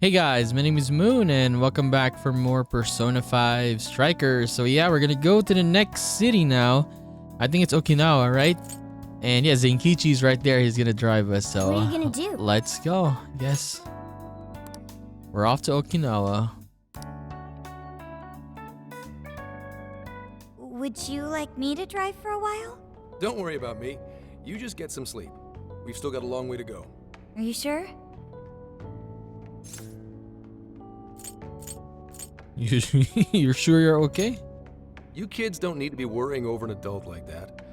Hey guys, my name is Moon and welcome back for more Persona 5 Strikers. So yeah, we're gonna go to the next city now. I think it's Okinawa, right? And yeah, Zenkichi's right there. He's gonna drive us. So What are you gonna do? let's go. I guess we're off to Okinawa. Would you like me to drive for a while? Don't worry about me. You just get some sleep. We've still got a long way to go. Are you sure? You're sure you're okay? You kids don't need to be worrying over an adult like that.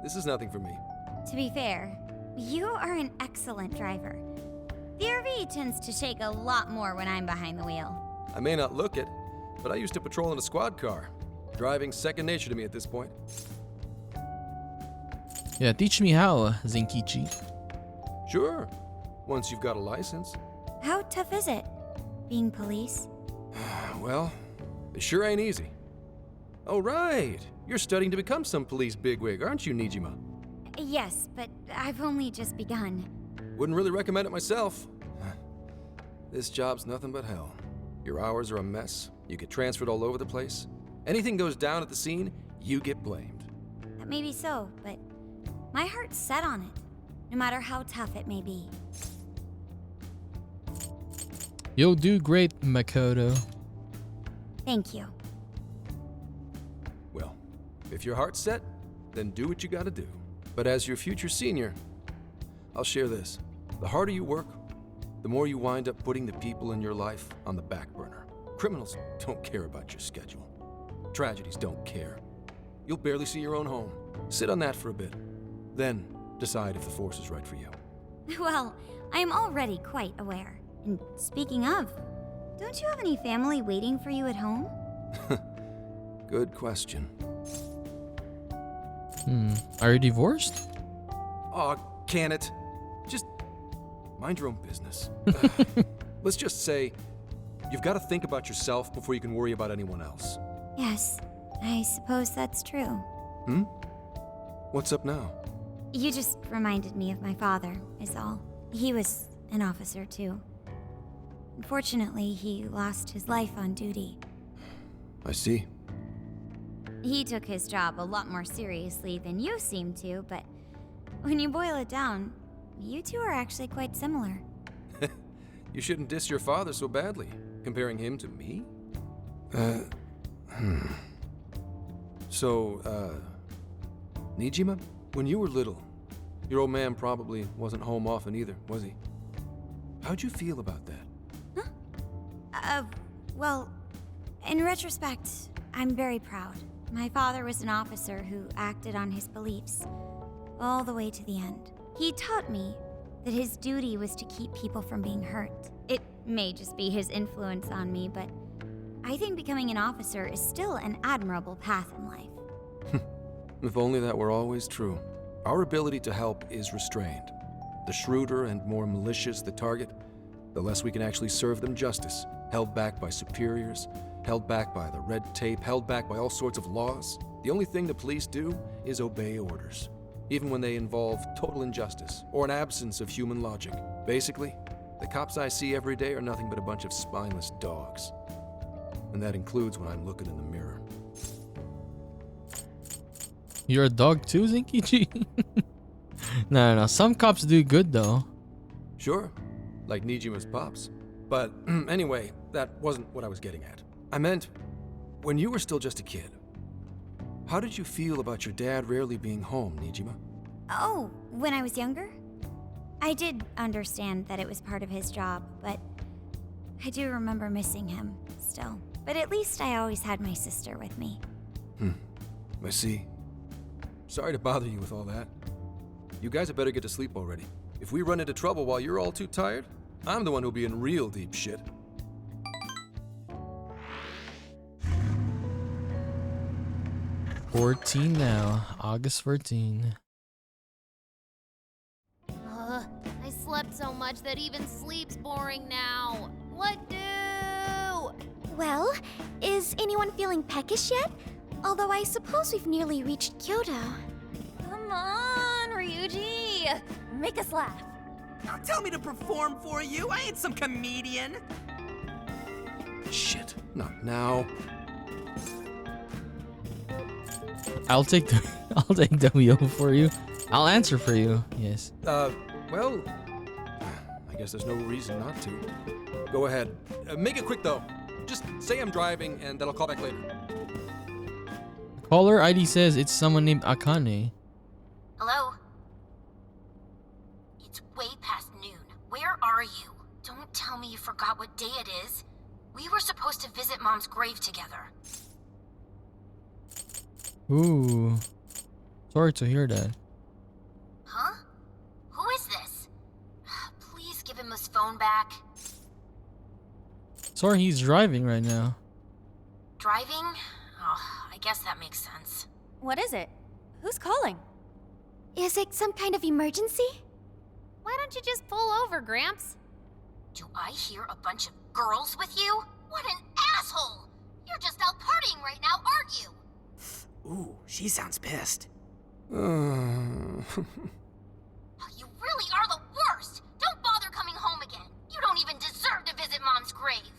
This is nothing for me. To be fair, you are an excellent driver. The RV tends to shake a lot more when I'm behind the wheel. I may not look it, but I used to patrol in a squad car. Driving's second nature to me at this point. Yeah, teach me how, Zenkichi. Sure, once you've got a license. How tough is it, being police? Well, it sure ain't easy. Oh, right. You're studying to become some police bigwig, aren't you, Nijima? Yes, but I've only just begun. Wouldn't really recommend it myself. This job's nothing but hell. Your hours are a mess. You get transferred all over the place. Anything goes down at the scene, you get blamed. That may be so, but my heart's set on it, no matter how tough it may be. You'll do great, Makoto. Thank you. Well, if your heart's set, then do what you gotta do. But as your future senior, I'll share this. The harder you work, the more you wind up putting the people in your life on the back burner. Criminals don't care about your schedule. Tragedies don't care. You'll barely see your own home. Sit on that for a bit. Then decide if the force is right for you. Well, I am already quite aware. And speaking of, don't you have any family waiting for you at home? Good question. Are you divorced? Aw, can it? Just mind your own business. Let's just say you've got to think about yourself before you can worry about anyone else. Yes, I suppose that's true. What's up now? You just reminded me of my father, is all. He was an officer, too. Unfortunately, he lost his life on duty. I see. He took his job a lot more seriously than you seem to, but when you boil it down, you two are actually quite similar. You shouldn't diss your father so badly, comparing him to me. So, Nijima, when you were little, your old man probably wasn't home often either, was he? How'd you feel about that? Well, in retrospect, I'm very proud. My father was an officer who acted on his beliefs all the way to the end. He taught me that his duty was to keep people from being hurt. It may just be his influence on me, but I think becoming an officer is still an admirable path in life. If only that were always true. Our ability to help is restrained. The shrewder and more malicious the target, the less we can actually serve them justice. Held back by superiors, held back by the red tape, held back by all sorts of laws. The only thing the police do is obey orders, even when they involve total injustice or an absence of human logic. Basically, the cops I see every day are nothing but a bunch of spineless dogs. And that includes when I'm looking in the mirror. You're a dog too, Zenkichi? No. Some cops do good though. Sure, like Nijima's pops. But anyway, that wasn't what I was getting at. I meant, when you were still just a kid, how did you feel about your dad rarely being home, Nijima? Oh, when I was younger? I did understand that it was part of his job, but I do remember missing him still. But at least I always had my sister with me. I see. Sorry to bother you with all that. You guys had better get to sleep already. If we run into trouble while you're all too tired, I'm the one who'll be in real deep shit. $14 now. August 14. I slept so much that even sleep's boring now. What do? Well, is anyone feeling peckish yet? Although I suppose we've nearly reached Kyoto. Come on, Ryuji! Make us laugh. Don't tell me to perform for you. I ain't some comedian. Shit, not now. I'll take the I'll take WO for you. I'll answer for you. Yes. Well, I guess there's no reason not to. Go ahead. Make it quick, though. Just say I'm driving, and then I'll call back later. Caller ID says it's someone named Akane. Hello? It's way past noon. Where are you? Don't tell me you forgot what day it is. We were supposed to visit Mom's grave together. Ooh. Sorry to hear that. Huh? Who is this? Please give him his phone back. Sorry, he's driving right now. Driving? Oh, I guess that makes sense. What is it? Who's calling? Is it some kind of emergency? Why don't you just pull over, Gramps? Do I hear a bunch of girls with you? What an asshole! You're just out partying right now, aren't you? Ooh, she sounds pissed. You really are the worst! Don't bother coming home again. You don't even deserve to visit Mom's grave.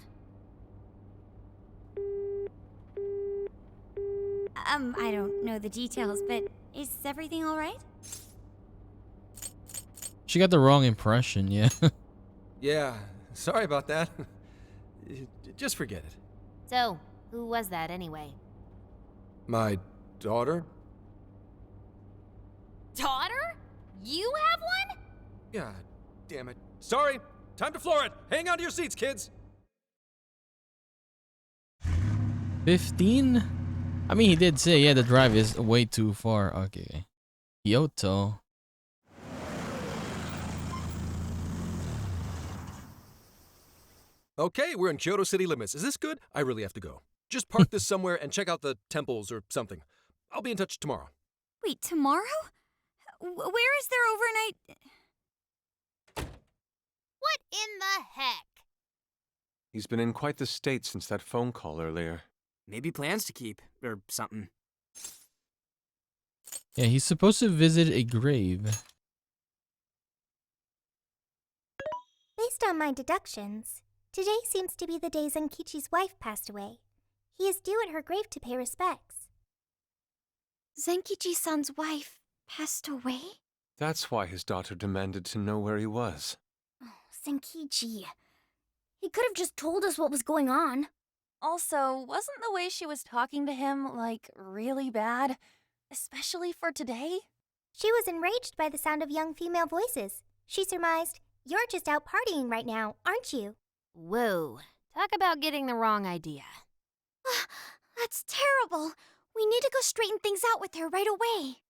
I don't know the details, but is everything all right? She got the wrong impression, yeah. Yeah, sorry about that. Just forget it. So, who was that anyway? My daughter? Daughter? You have one? Yeah, damn it. Sorry, time to floor it. Hang on to your seats, kids. 15? I mean, he did say, yeah, the drive is way too far. Okay. Kyoto. Okay, we're in Kyoto city limits. Is this good? I really have to go. Just park this somewhere and check out the temples or something. I'll be in touch tomorrow. Wait, tomorrow? Where is their overnight? What in the heck? He's been in quite the state since that phone call earlier. Maybe plans to keep, or something. Yeah, he's supposed to visit a grave. Based on my deductions, today seems to be the day Zenkichi's wife passed away. He is due at her grave to pay respects. Zenkichi-san's wife passed away? That's why his daughter demanded to know where he was. Oh, Zenkichi. He could have just told us what was going on. Also, wasn't the way she was talking to him, like, really bad? Especially for today? She was enraged by the sound of young female voices. She surmised, "You're just out partying right now, aren't you?" Whoa. Talk about getting the wrong idea. That's terrible. We need to go straighten things out with her right away.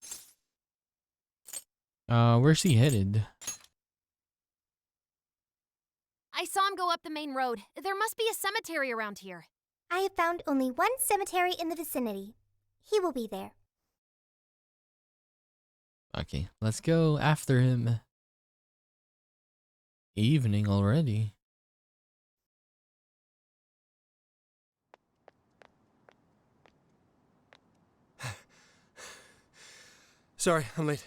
Where's he headed? I saw him go up the main road. There must be a cemetery around here. I have found only one cemetery in the vicinity. He will be there. Okay, let's go after him. Evening already. Sorry, I'm late.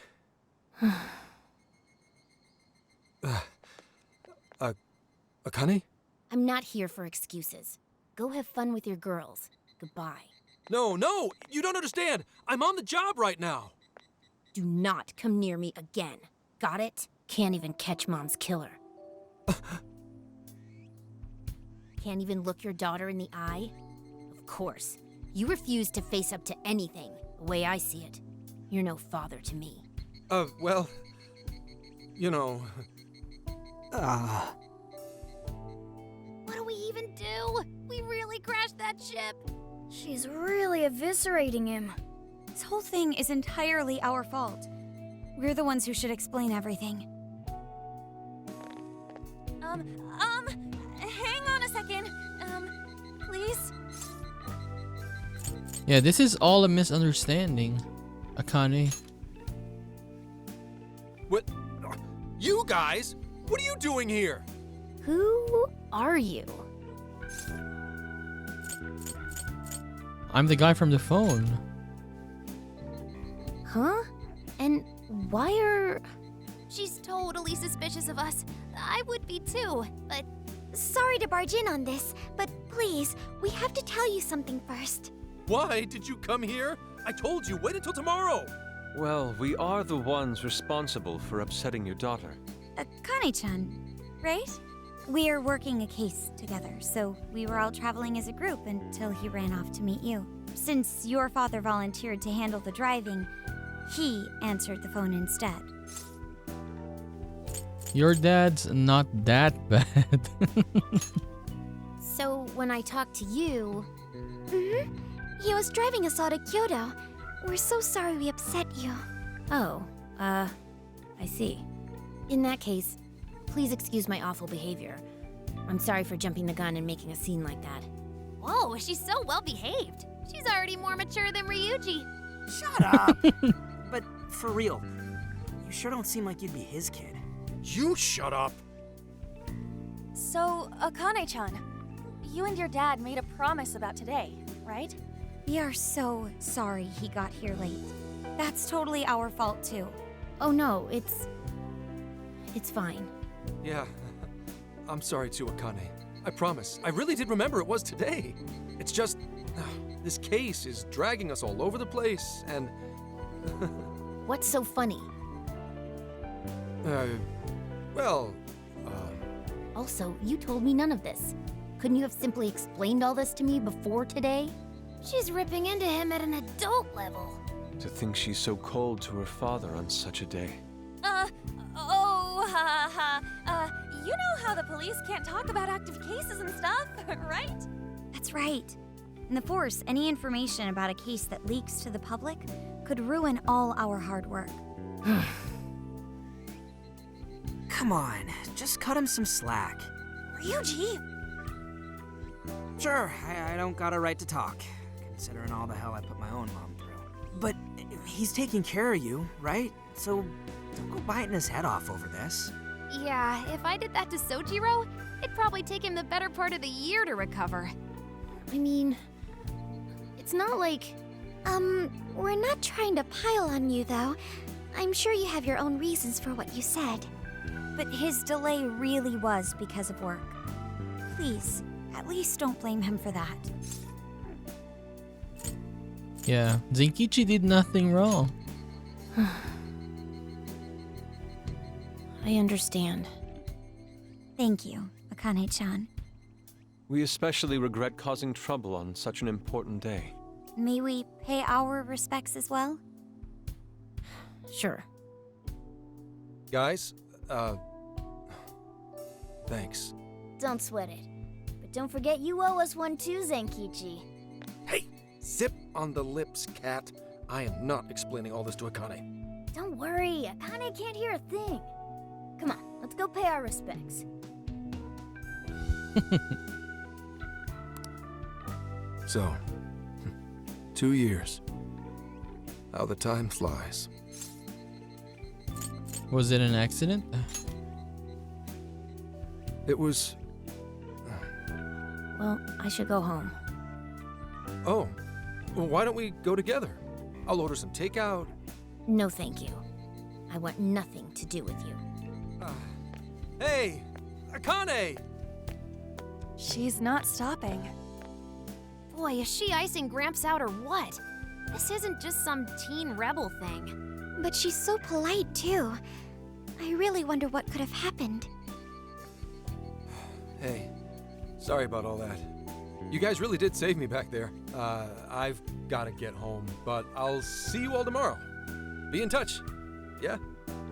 Akane? I'm not here for excuses. Go have fun with your girls. Goodbye. No, you don't understand. I'm on the job right now. Do not come near me again. Got it? Can't even catch Mom's killer. Can't even look your daughter in the eye? Of course. You refuse to face up to anything, the way I see it. You're no father to me. Well, you know... What do we even do? We really crashed that ship. She's really eviscerating him. This whole thing is entirely our fault. We're the ones who should explain everything. Hang on a second. Please? Yeah, this is all a misunderstanding, Akane. What? You guys? What are you doing here? Who are you? I'm the guy from the phone. Huh? And why are... She's totally suspicious of us. I would be too, but Sorry to barge in on this, but please, we have to tell you something first. Why did you come here? I told you, wait until tomorrow. Well, we are the ones responsible for upsetting your daughter. Akane-chan, right? We're working a case together, so we were all traveling as a group until he ran off to meet you. Since your father volunteered to handle the driving, he answered the phone instead. Your dad's not that bad. So when I talked to you, He was driving us all to Kyoto. We're so sorry we upset you. I see. In that case, please excuse my awful behavior. I'm sorry for jumping the gun and making a scene like that. whoa, she's so well behaved. She's already more mature than Ryuji. Shut up! But for real, you sure don't seem like you'd be his kid. You shut up. So, Akane-chan, you and your dad made a promise about today, right? We are so sorry he got here late. That's totally our fault too. Oh no, it's fine. Yeah, I'm sorry too, Akane. I promise. I really did remember it was today. It's just, this case is dragging us all over the place, and... What's so funny? Well, Also, you told me none of this. Couldn't you have simply explained all this to me before today? She's ripping into him at an adult level. To think she's so cold to her father on such a day. You know how the police can't talk about active cases and stuff, right? That's right. In the Force, any information about a case that leaks to the public could ruin all our hard work. Come on, just cut him some slack. Ryuji! Sure, I don't got a right to talk, considering all the hell I put my own mom through. But he's taking care of you, right? So don't go biting his head off over this. Yeah, if I did that to Sojiro, it'd probably take him the better part of the year to recover. I mean, it's not like... We're not trying to pile on you, though. I'm sure you have your own reasons for what you said. But his delay really was because of work. Please, at least don't blame him for that. Yeah, Zenkichi did nothing wrong. I understand. Thank you, Akane-chan. We especially regret causing trouble on such an important day. May we pay our respects as well? Sure. guys, thanks. Don't sweat it. But don't forget you owe us one too, Zenkichi. Hey, zip on the lips, cat. I am not explaining all this to Akane. Don't worry, Akane can't hear a thing. Come on, let's go pay our respects. So, 2 years. How the time flies. Was it an accident? It was... Well, I should go home. Oh, well, why don't we go together? I'll order some takeout. No, thank you. I want nothing to do with you. Hey, Akane! She's not stopping. Boy, is she icing Gramps out or what? This isn't just some teen rebel thing. But she's so polite, too. I really wonder what could have happened. Hey, sorry about all that. You guys really did save me back there. I've got to get home, but I'll see you all tomorrow. Be in touch. Yeah?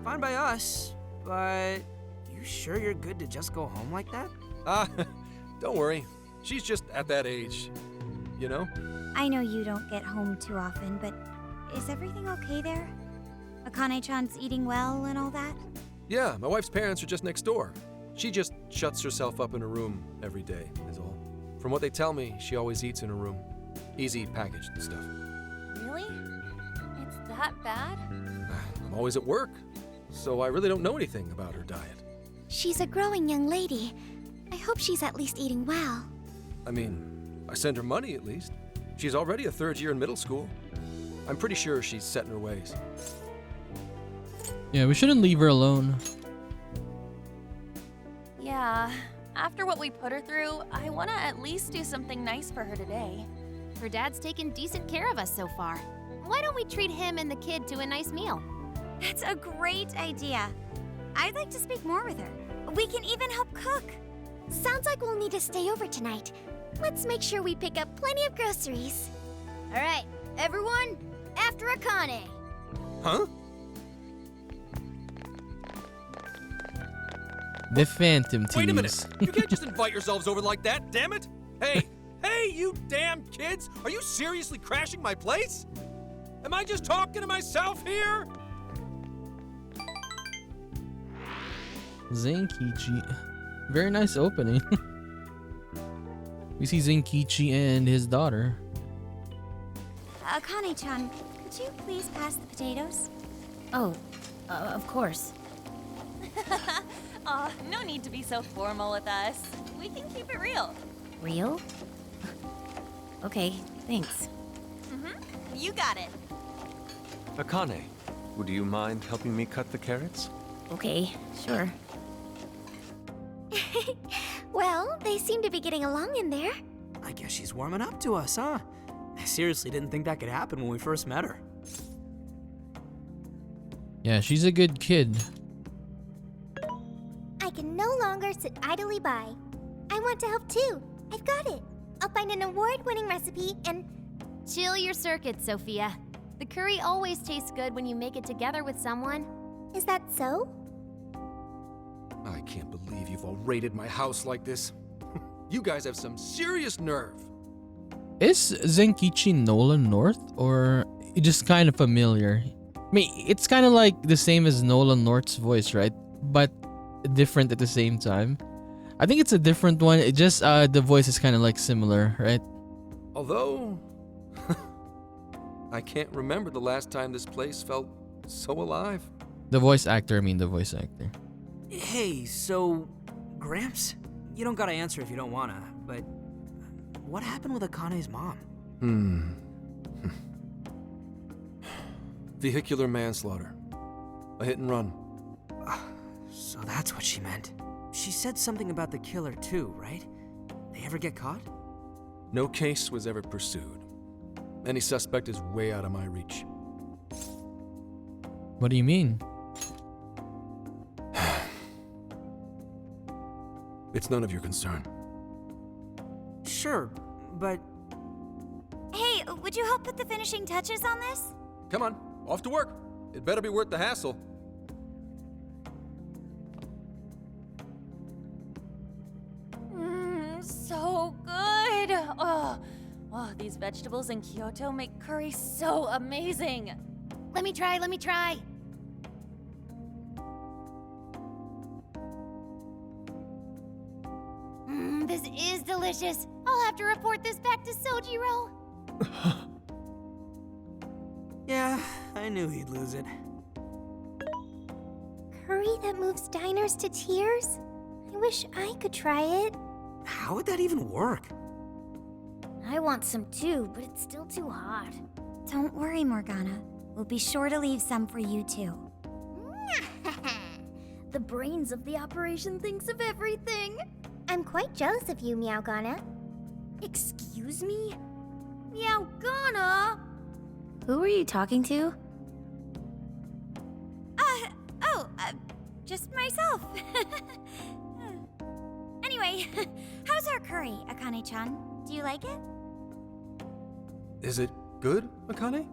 Fine by us, but you sure you're good to just go home like that? Don't worry. She's just at that age, you know? I know you don't get home too often, but is everything okay there? Akane-chan's eating well and all that? Yeah, my wife's parents are just next door. She just shuts herself up in her room every day, is all. From what they tell me, she always eats in her room. Easy packaged stuff. Really? It's that bad? I'm always at work, so I really don't know anything about her diet. She's a growing young lady. I hope she's at least eating well. I mean, I send her money at least. She's already a third year in middle school. I'm pretty sure she's set in her ways. Yeah, we shouldn't leave her alone. Yeah, after what we put her through, I want to at least do something nice for her today. Her dad's taken decent care of us so far. Why don't we treat him and the kid to a nice meal? That's a great idea. I'd like to speak more with her. We can even help cook. Sounds like we'll need to stay over tonight. Let's make sure we pick up plenty of groceries. All right, everyone, after Akane. Huh? The Phantom Thieves. Wait a minute! You can't just invite yourselves over like that, damn it! Hey, hey, you damn kids! Are you seriously crashing my place? Am I just talking to myself here? Zenkichi. Very nice opening. We see Zenkichi and his daughter. Akane-chan, could you please pass the potatoes? Oh, of course. Aw, no need to be so formal with us. We can keep it real. Real? Okay, thanks. You got it. Akane, would you mind helping me cut the carrots? Okay, sure. Well, they seem to be getting along in there. I guess she's warming up to us, huh? I seriously didn't think that could happen when we first met her. Yeah, she's a good kid. I can no longer sit idly by. I want to help too. I've got it. I'll find an award-winning recipe and... Chill your circuits, Sophia. The curry always tastes good when you make it together with someone. Is that so? I can't believe you've all raided my house like this. You guys have some serious nerve. Is Zenkichi Nolan North, or just kind of familiar? I mean, it's kind of like the same as Nolan North's voice, right? But different at the same time. I think it's a different one. It just the voice is kind of like similar, right? Although, I can't remember the last time this place felt so alive. The voice actor, I mean the voice actor. Hey, so, Gramps, you don't gotta answer if you don't wanna, but what happened with Akane's mom? Vehicular manslaughter. A hit and run. So that's what she meant. She said something about the killer too, right? They ever get caught? No case was ever pursued. Any suspect is way out of my reach. What do you mean? It's none of your concern. Sure, but... Hey, would you help put the finishing touches on this? Come on, off to work. It better be worth the hassle. So good. Oh, these vegetables in Kyoto make curry so amazing. Let me try. This is delicious. I'll have to report this back to Sojiro. Yeah, I knew he'd lose it. Curry that moves diners to tears? I wish I could try it. How would that even work? I want some too, but it's still too hot. Don't worry, Morgana. We'll be sure to leave some for you too. The brains of the operation thinks of everything. I'm quite jealous of you, Meowgana. Excuse me? Meowgana? Who are you talking to? Just myself. Anyway, how's our curry, Akane-chan? Do you like it? Is it good, Akane?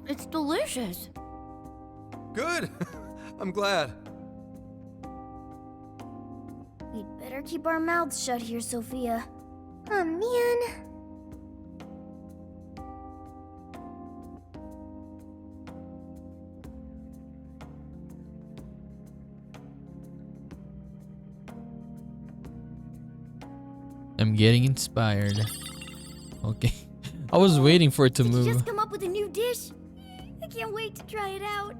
It's delicious. Good! I'm glad. We'd better keep our mouths shut here, Sophia. Oh man. I'm getting inspired. Okay. I was waiting for it to Did move. you just come up with a new dish? I can't wait to try it out.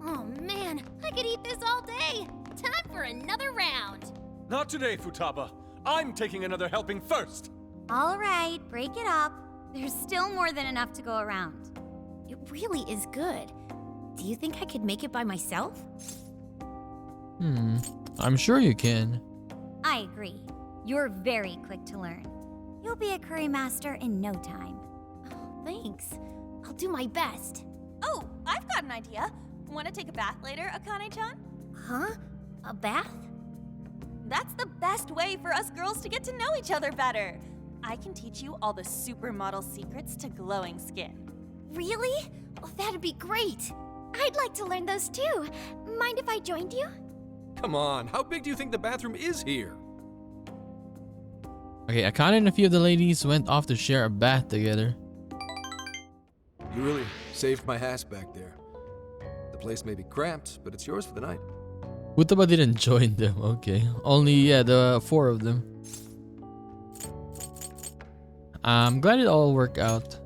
Oh man, I could eat this all day. Time for another round. Not today, Futaba. I'm taking another helping first. All right, break it up. There's still more than enough to go around. It really is good. Do you think I could make it by myself? I'm sure you can. I agree. You're very quick to learn. You'll be a curry master in no time. Oh, thanks. I'll do my best. Oh, I've got an idea. Want to take a bath later, Akane-chan? Huh? A bath? That's the best way for us girls to get to know each other better. I can teach you all the supermodel secrets to glowing skin. Really? Oh, that'd be great. I'd like to learn those too. Mind if I joined you? Come on, how big do you think the bathroom is here? Okay, Akane and a few of the ladies went off to share a bath together. You really saved my ass back there. The place may be cramped, but it's yours for the night. Futaba didn't join them. Okay, only the 4 of them. I'm glad it all worked out.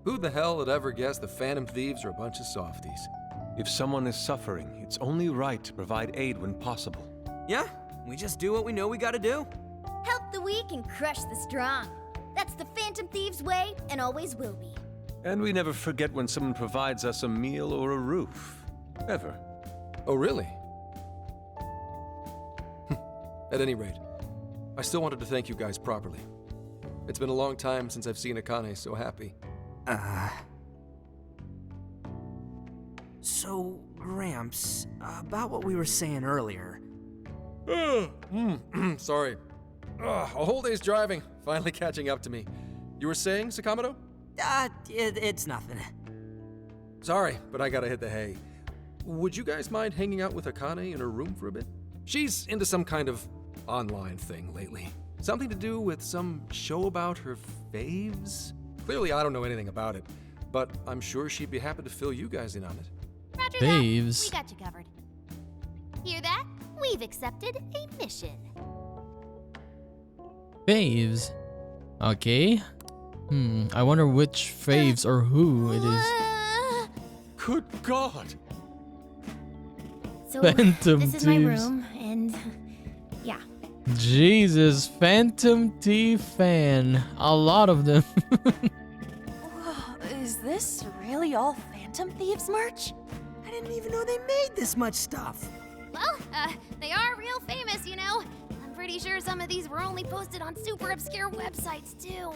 Who the hell would ever guess the Phantom Thieves are a bunch of softies? If someone is suffering, it's only right to provide aid when possible. Yeah, we just do what we know we gotta do. Help the weak and crush the strong. That's the Phantom Thieves way and always will be. And we never forget when someone provides us a meal or a roof. Ever. Oh, really? At any rate, I still wanted to thank you guys properly. It's been a long time since I've seen Akane so happy. So, Gramps, about what we were saying earlier. Sorry. A whole day's driving, finally catching up to me. You were saying, Sakamoto? It's nothing. Sorry, but I gotta hit the hay. Would you guys mind hanging out with Akane in her room for a bit? She's into some kind of online thing lately. Something to do with some show about her faves? Clearly, I don't know anything about it, but I'm sure she'd be happy to fill you guys in on it. Roger Thieves. that. We got you covered. Hear that? We've accepted a mission. Faves. Okay. I wonder which faves or who it is. Good God! So, Phantom this is my Thieves. room, and yeah. Jesus, Phantom Thief fan. A lot of them. Whoa, is this really all Phantom Thieves merch? I didn't even know they made this much stuff. Well, they are real famous, you know. I'm pretty sure some of these were only posted on super obscure websites, too.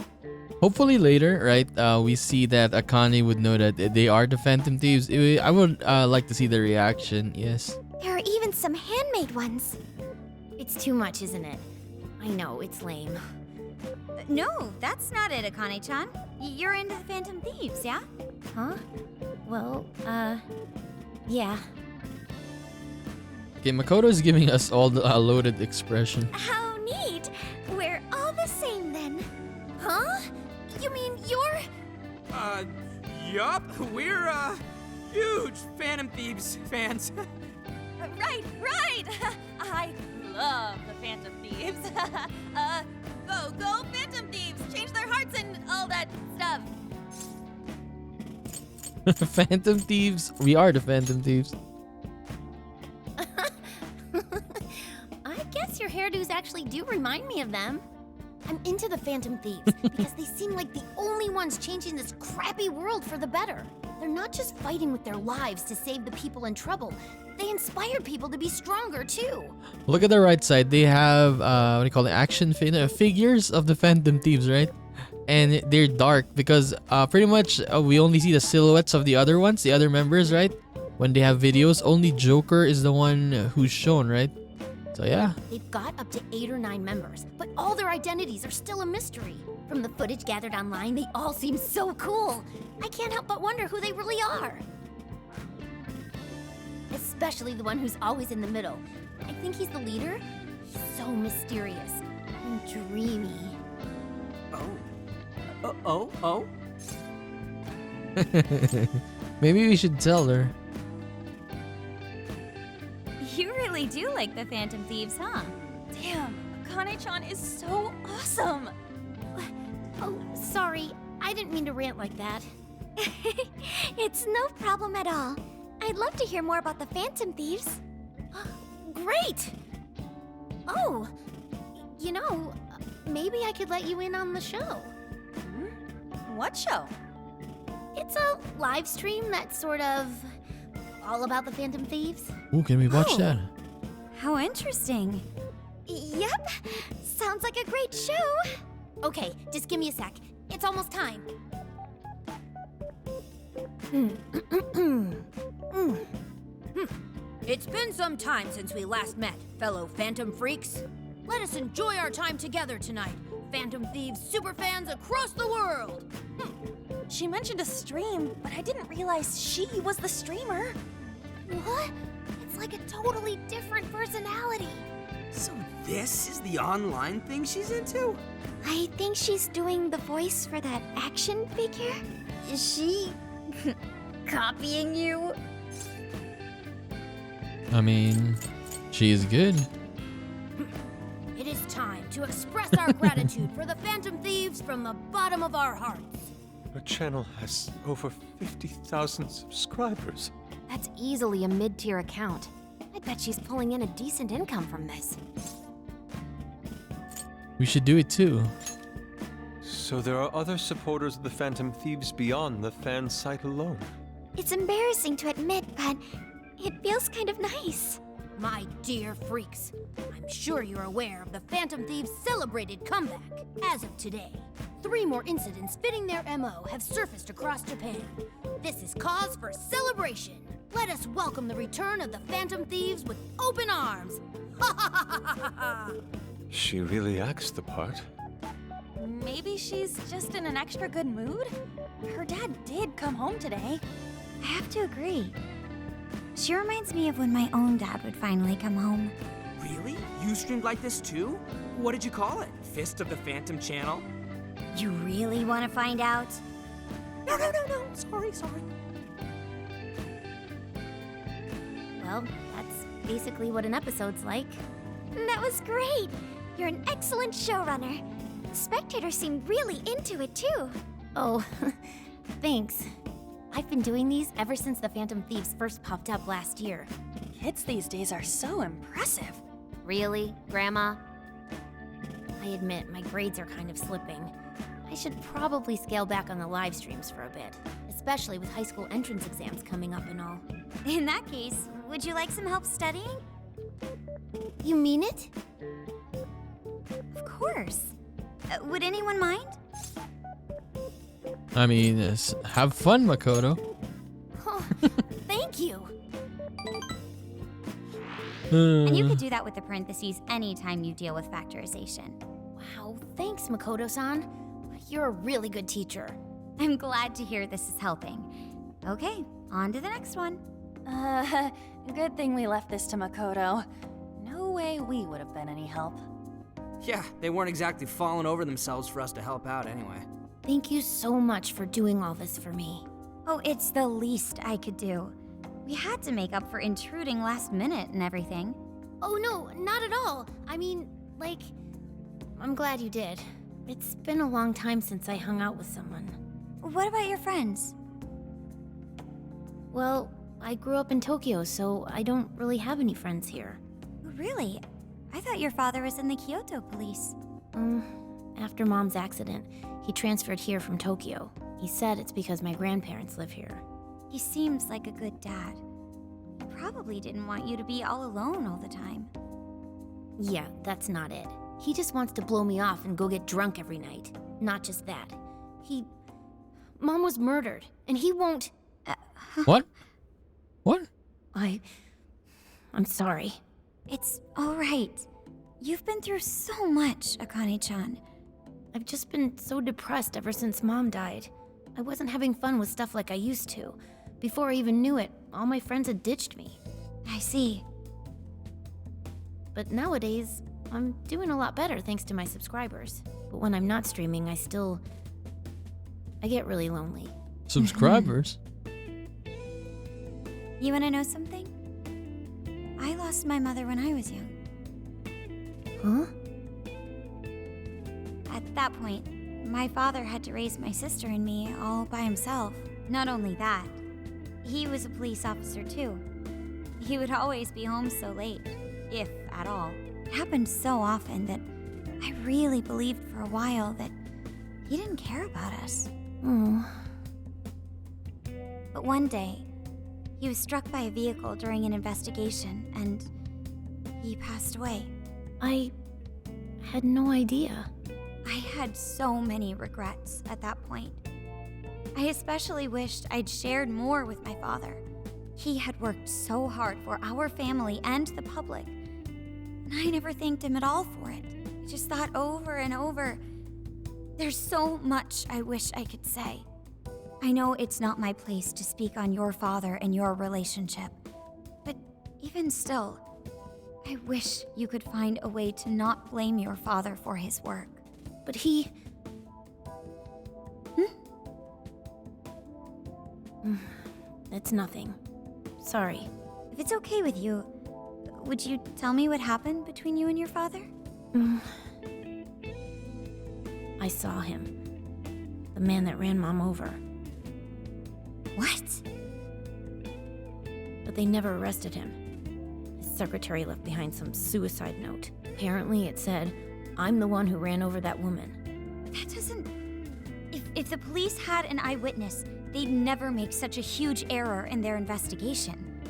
Hopefully later, right, we see that Akane would know that they are the Phantom Thieves. I would like to see the reaction, yes. There are even some handmade ones. It's too much, isn't it? I know, it's lame. No, that's not it, Akane-chan. You're into the Phantom Thieves, yeah? Huh? Well, yeah. Okay, Makoto's giving us all the loaded expression. How neat. We're all the same then. Huh? You mean you're... Yup. We're, huge Phantom Thieves fans. Right! I love the Phantom Thieves. Go Phantom Thieves! Change their hearts and all that stuff. Phantom Thieves. We are the Phantom Thieves. I guess your hairdos actually do remind me of them. I'm into the Phantom Thieves because they seem like the only ones changing this crappy world for the better. They're not just fighting with their lives to save the people in trouble. They inspire people to be stronger too. Look at the right side. They have what do you call it? Action figures of the Phantom Thieves, right? And they're dark because pretty much we only see the silhouettes of the other ones, the other members, right? When they have videos, only Joker is the one who's shown, right? So yeah. They've got up to 8 or 9 members, but all their identities are still a mystery. From the footage gathered online, they all seem so cool. I can't help but wonder who they really are. Especially the one who's always in the middle. I think he's the leader. He's so mysterious and dreamy. Oh? Maybe we should tell her. You really do like the Phantom Thieves, huh? Damn, Akane-chan is so awesome. Oh, sorry. I didn't mean to rant like that. It's no problem at all. I'd love to hear more about the Phantom Thieves. Great! Oh, you know, maybe I could let you in on the show. What show? It's a live stream that's sort of all about the Phantom Thieves. Ooh, can we watch Oh. that? How interesting. Yep, sounds like a great show. Okay, just give me a sec. It's almost time. It's been some time since we last met, fellow Phantom Freaks. Let us enjoy our time together tonight, Phantom Thieves superfans across the world. She mentioned a stream, but I didn't realize she was the streamer. What? It's like a totally different personality. So this is the online thing she's into? I think she's doing the voice for that action figure. Is she copying you? I mean, she's good. It is time to express our gratitude for the Phantom Thieves from the bottom of our hearts. Her channel has over 50,000 subscribers. That's easily a mid-tier account. I bet she's pulling in a decent income from this. We should do it too. So there are other supporters of the Phantom Thieves beyond the fan site alone. It's embarrassing to admit, but it feels kind of nice. My dear freaks, I'm sure you're aware of the Phantom Thieves' celebrated comeback. As of today, 3 more incidents fitting their MO have surfaced across Japan. This is cause for celebration. Let us welcome the return of the Phantom Thieves with open arms. Ha ha ha ha ha ha! She really acts the part. Maybe she's just in an extra good mood? Her dad did come home today. I have to agree. She reminds me of when my own dad would finally come home. Really? You streamed like this too? What did you call it? Fist of the Phantom channel? You really want to find out? No. Sorry. Well, that's basically what an episode's like. That was great. You're an excellent showrunner. Spectators seem really into it too. Oh, thanks. I've been doing these ever since the Phantom Thieves first popped up last year. Kids these days are so impressive. Really, Grandma? I admit, my grades are kind of slipping. I should probably scale back on the live streams for a bit, especially with high school entrance exams coming up and all. In that case, would you like some help studying? You mean it? Of course. Would anyone mind? I mean, have fun, Makoto. Oh, thank you. And you could do that with the parentheses anytime you deal with factorization. Wow, thanks, Makoto-san. You're a really good teacher. I'm glad to hear this is helping. Okay, on to the next one. Good thing we left this to Makoto. No way we would have been any help. Yeah, they weren't exactly falling over themselves for us to help out anyway. Thank you so much for doing all this for me. Oh, it's the least I could do. We had to make up for intruding last minute and everything. Oh no, not at all. I mean, like, I'm glad you did. It's been a long time since I hung out with someone. What about your friends? Well, I grew up in Tokyo, so I don't really have any friends here. Really? I thought your father was in the Kyoto police. After Mom's accident, he transferred here from Tokyo. He said it's because my grandparents live here. He seems like a good dad. He probably didn't want you to be all alone all the time. Yeah, that's not it. He just wants to blow me off and go get drunk every night. Not just that. Mom was murdered, and he won't... What? What? I'm sorry. It's all right. You've been through so much, Akane-chan. I've just been so depressed ever since Mom died. I wasn't having fun with stuff like I used to. Before I even knew it, all my friends had ditched me. I see. But nowadays, I'm doing a lot better thanks to my subscribers. But when I'm not streaming, I get really lonely. Subscribers? You want to know something? I lost my mother when I was young. Huh? At that point, my father had to raise my sister and me all by himself. Not only that, he was a police officer too. He would always be home so late, if at all. It happened so often that I really believed for a while that he didn't care about us. Oh. But one day, he was struck by a vehicle during an investigation, and he passed away. I had no idea. I had so many regrets at that point. I especially wished I'd shared more with my father. He had worked so hard for our family and the public, and I never thanked him at all for it. I just thought over and over, there's so much I wish I could say. I know it's not my place to speak on your father and your relationship, but even still, I wish you could find a way to not blame your father for his work. But he... It's nothing. Sorry. If it's okay with you, would you tell me what happened between you and your father? I saw him. The man that ran Mom over. What? But they never arrested him. His secretary left behind some suicide note. Apparently it said, "I'm the one who ran over that woman." That doesn't... If the police had an eyewitness, they'd never make such a huge error in their investigation.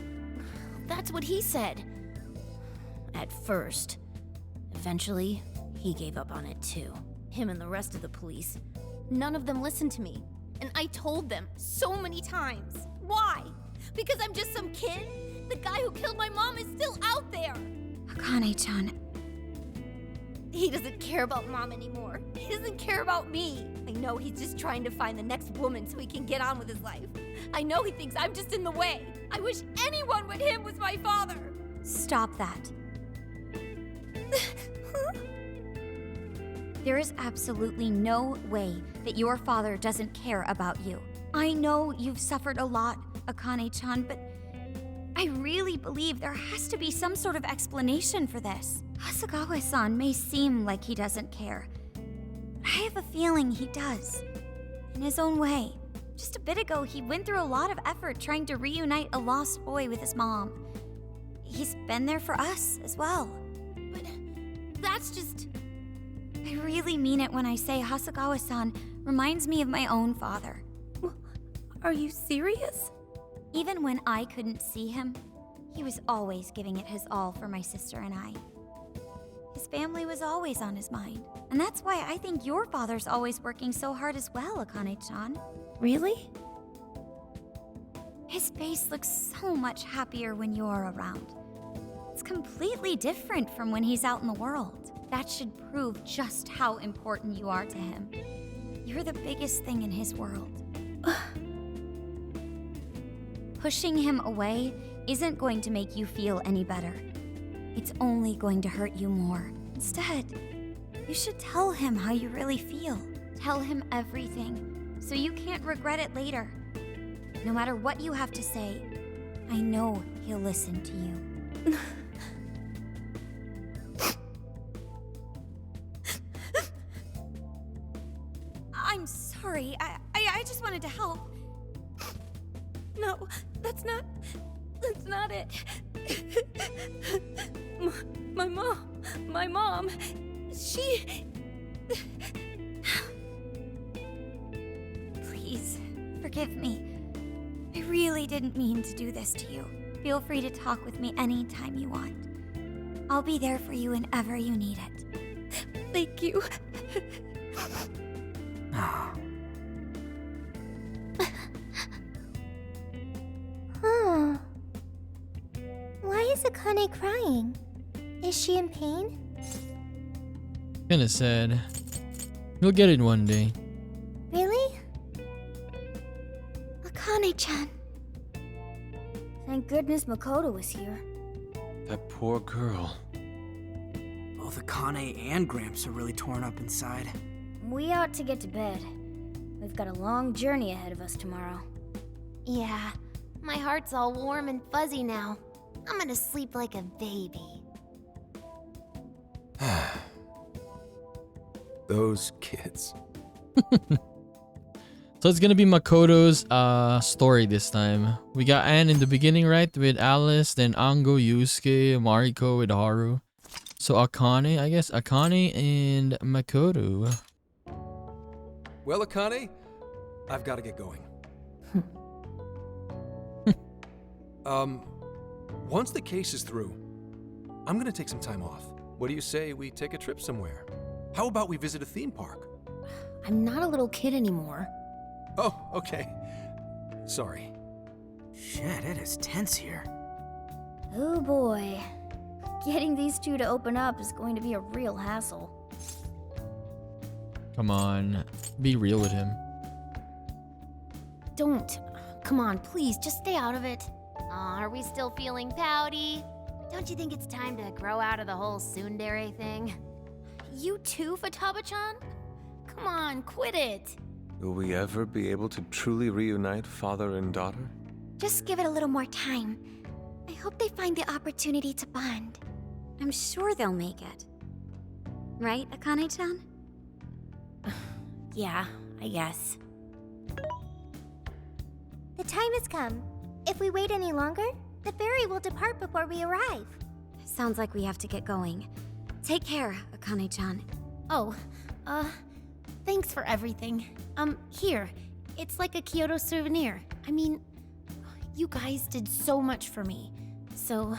That's what he said. At first. Eventually, he gave up on it too. Him and the rest of the police. None of them listened to me. And I told them so many times. Why? Because I'm just some kid? The guy who killed my mom is still out there! Akane-chan, He doesn't care about Mom anymore. He doesn't care about me. I know he's just trying to find the next woman so he can get on with his life. I know he thinks I'm just in the way. I wish anyone but him was my father. stop that. There is absolutely no way that your father doesn't care about you. I know you've suffered a lot, Akane-chan, but I really believe there has to be some sort of explanation for this. Hasegawa-san may seem like he doesn't care, but I have a feeling he does. In his own way. Just a bit ago, he went through a lot of effort trying to reunite a lost boy with his mom. He's been there for us as well. But that's just... I really mean it when I say Hasegawa-san reminds me of my own father. Are you serious? Even when I couldn't see him, he was always giving it his all for my sister and I. His family was always on his mind. And that's why I think your father's always working so hard as well, Akane-chan. Really? His face looks so much happier when you're around. It's completely different from when he's out in the world. That should prove just how important you are to him. You're the biggest thing in his world. Pushing him away isn't going to make you feel any better. It's only going to hurt you more. Instead, you should tell him how you really feel. Tell him everything, so you can't regret it later. No matter what you have to say, I know he'll listen to you. I'm sorry. I just wanted to help. No, that's not it. My mom, she... Please, forgive me. I really didn't mean to do this to you. Feel free to talk with me anytime you want. I'll be there for you whenever you need it. Thank you. Huh. Why is Akane crying? Is she in pain? Kinda sad. You'll get it one day. Really? Akane-chan. Thank goodness Makoto was here. That poor girl. Both Akane and Gramps are really torn up inside. We ought to get to bed. We've got a long journey ahead of us tomorrow. Yeah, my heart's all warm and fuzzy now. I'm gonna sleep like a baby. Those kids. So it's gonna be Makoto's story this time. We got Anne in the beginning, right? With Alice, then Ango, Yusuke, Mariko with Haru. So Akane, I guess. Akane and Makoto. Well, Akane, I've got to get going. Once the case is through, I'm gonna take some time off. What do you say we take a trip somewhere? How about we visit a theme park? I'm not a little kid anymore. Oh, okay. Sorry. Shit, it is tense here. Oh boy. Getting these two to open up is going to be a real hassle. Come on. Be real with him. Don't. Come on, please, just stay out of it. Aw, are we still feeling pouty? Don't you think it's time to grow out of the whole tsundere thing? You too, Futaba-chan? Come on, quit it. Will we ever be able to truly reunite father and daughter? Just give it a little more time. I hope they find the opportunity to bond. I'm sure they'll make it. Right, Akane-chan? Yeah, I guess. The time has come. If we wait any longer, the ferry will depart before we arrive. Sounds like we have to get going. Take care, Akane-chan. Oh, thanks for everything. Here, it's like a Kyoto souvenir. I mean, you guys did so much for me. So,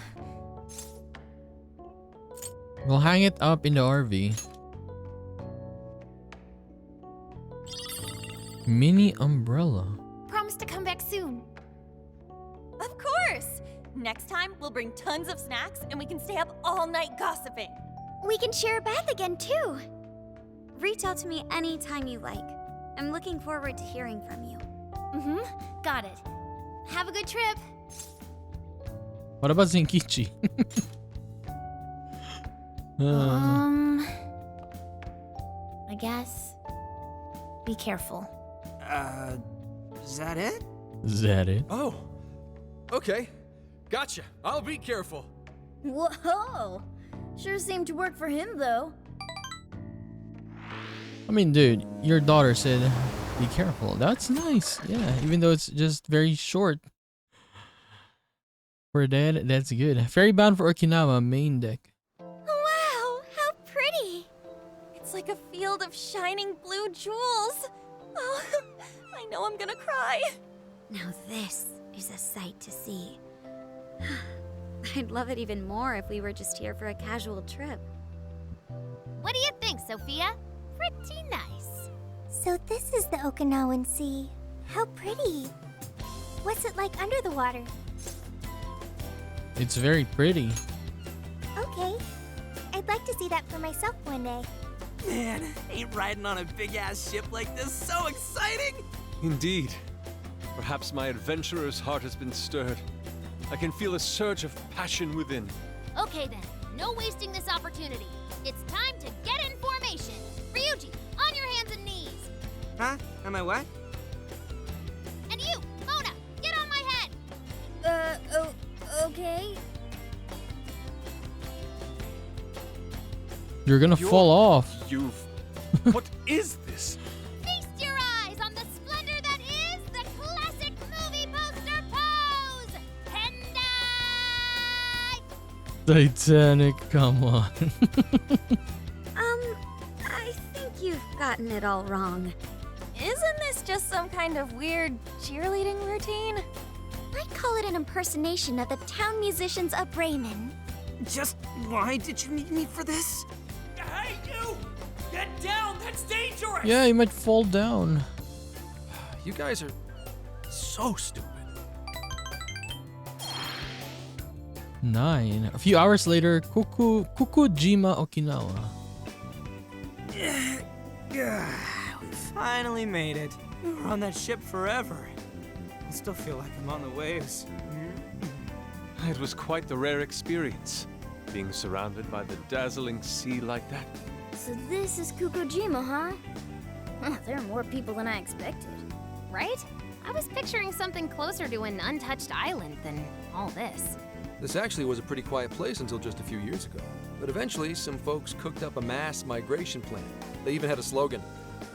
We'll hang it up in the RV. Mini umbrella. Promise to come back soon. Of course! Next time, we'll bring tons of snacks and we can stay up all night gossiping. We can share a bath again, too. Reach out to me anytime you like. I'm looking forward to hearing from you. Got it. Have a good trip. What about Zenkichi? I guess. Be careful. Is that it? Is that it? Oh, okay. Gotcha. I'll be careful. Whoa! Sure seemed to work for him, though. I mean, dude, your daughter said, be careful. That's nice. Yeah, even though it's just very short. For dad, that's good. Ferry bound for Okinawa, main deck. Wow, how pretty! It's like a field of shining blue jewels. Oh, I know I'm gonna cry. Now this is a sight to see. I'd love it even more if we were just here for a casual trip. What do you think, Sophia? Pretty nice. So this is the Okinawan Sea. How pretty. What's it like under the water? It's very pretty. Okay. I'd like to see that for myself one day. Man, ain't riding on a big-ass ship like this so exciting? Indeed. Perhaps my adventurer's heart has been stirred. I can feel a surge of passion within. Okay then, no wasting this opportunity. It's time to get in formation. Ryuji, on your hands and knees. Huh? Am I what? And you, Mona, get on my head. Okay. You're gonna fall off. What is this? Feast your eyes on the splendor that is the classic movie poster pose. Tendai! Titanic, come on. I think you've gotten it all wrong. Isn't this just some kind of weird cheerleading routine? I'd call it an impersonation of the town musicians of Bremen. Just why did you need me for this? Hey, you! Get down! That's dangerous! Yeah, you might fall down. You guys are so stupid. 9. A few hours later, Kukujima, Okinawa. We finally made it. We were on that ship forever. I still feel like I'm on the waves. It was quite the rare experience, being surrounded by the dazzling sea like that. So this is Kukujima, huh? There are more people than I expected. Right? I was picturing something closer to an untouched island than all this. This actually was a pretty quiet place until just a few years ago. But eventually, some folks cooked up a mass migration plan. They even had a slogan,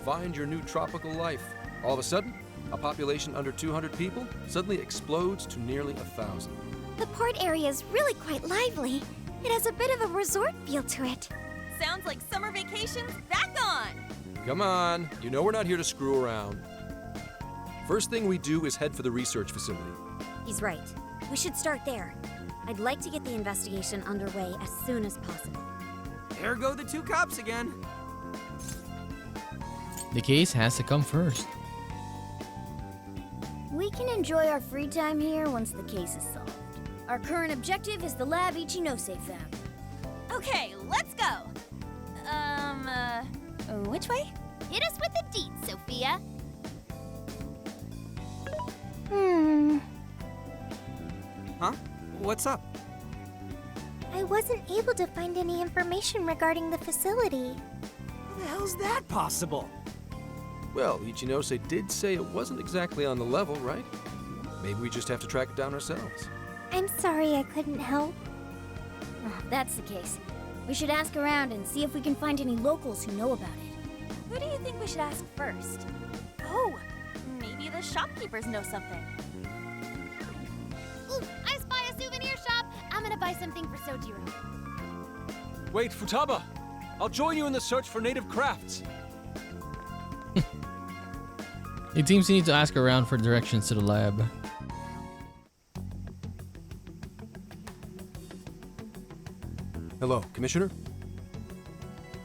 "Find your new tropical life." All of a sudden, a population under 200 people suddenly explodes to nearly 1,000. The port area is really quite lively. It has a bit of a resort feel to it. Sounds like summer vacation's back on. Come on, you know we're not here to screw around. First thing we do is head for the research facility. He's right. We should start there. I'd like to get the investigation underway as soon as possible. There go the 2 cops again. The case has to come first. We can enjoy our free time here once the case is solved. Our current objective is the lab Ichinose found. Okay, let's go. Which way? Hit us with the deets, Sophia. Huh? What's up? I wasn't able to find any information regarding the facility. How the hell's that possible? Well, Ichinose did say it wasn't exactly on the level, right? Maybe we just have to track it down ourselves. I'm sorry I couldn't help. If that's the case, we should ask around and see if we can find any locals who know about it. Who do you think we should ask first? Oh, maybe the shopkeepers know something. Ooh, I spy a souvenir shop. I'm gonna buy something for Sojiro. Wait, Futaba! I'll join you in the search for native crafts. It seems you need to ask around for directions to the lab. Hello, Commissioner?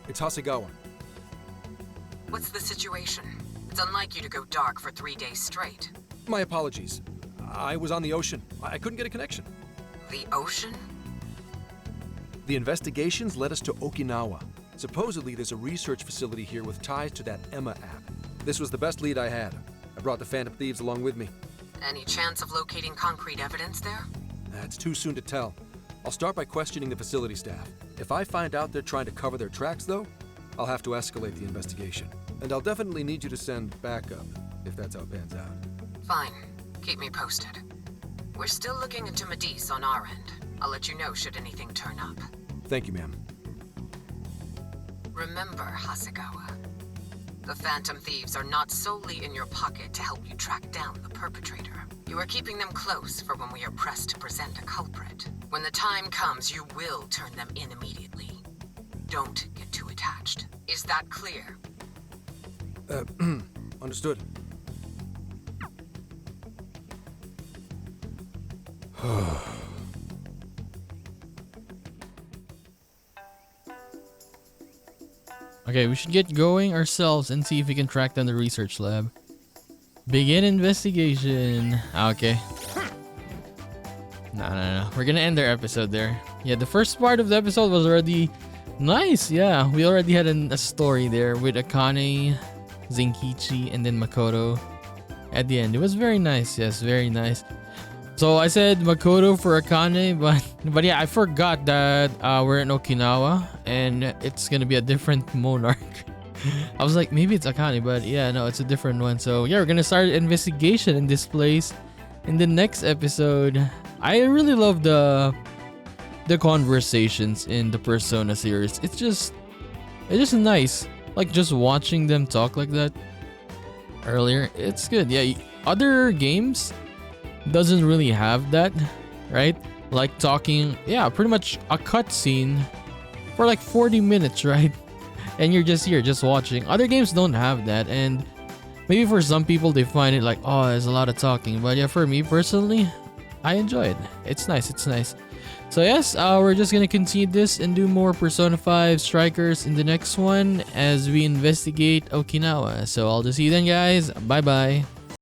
It's Hasegawa. What's the situation? It's unlike you to go dark for 3 days straight. My apologies. I was on the ocean. I couldn't get a connection. The ocean? The investigations led us to Okinawa. Supposedly, there's a research facility here with ties to that Emma app. This was the best lead I had. I brought the Phantom Thieves along with me. Any chance of locating concrete evidence there? It's too soon to tell. I'll start by questioning the facility staff. If I find out they're trying to cover their tracks, though, I'll have to escalate the investigation. And I'll definitely need you to send backup, if that's how it pans out. Fine. Keep me posted. We're still looking into Medice on our end. I'll let you know should anything turn up. Thank you, ma'am. Remember, Hasegawa, the Phantom Thieves are not solely in your pocket to help you track down the perpetrator. You are keeping them close for when we are pressed to present a culprit. When the time comes, you will turn them in immediately. Don't get too attached. Is that clear? Understood. Okay, we should get going ourselves and see if we can track down the research lab. Begin investigation. Okay. No. We're gonna end their episode there. Yeah, the first part of the episode was already nice. Yeah, we already had a story there with Akane, Zenkichi, and then Makoto at the end. It was very nice. Yes, very nice. So I said Makoto for Akane, but yeah, I forgot that we're in Okinawa and it's gonna be a different monarch. I was like, maybe it's Akane, but yeah, no, it's a different one. So yeah, we're gonna start an investigation in this place in the next episode. I really love the conversations in the Persona series. It's just nice. Like just watching them talk like that earlier. It's good. Yeah, other games doesn't really have that, right? Like talking, yeah, pretty much a cutscene for like 40 minutes, right? And you're just here, just watching. Other games don't have that, and maybe for some people they find it like, oh, there's a lot of talking. But yeah, for me personally, I enjoy it. It's nice, it's nice. So yes, we're just gonna continue this and do more Persona 5 Strikers in the next one as we investigate Okinawa. So I'll just see you then, guys. Bye bye.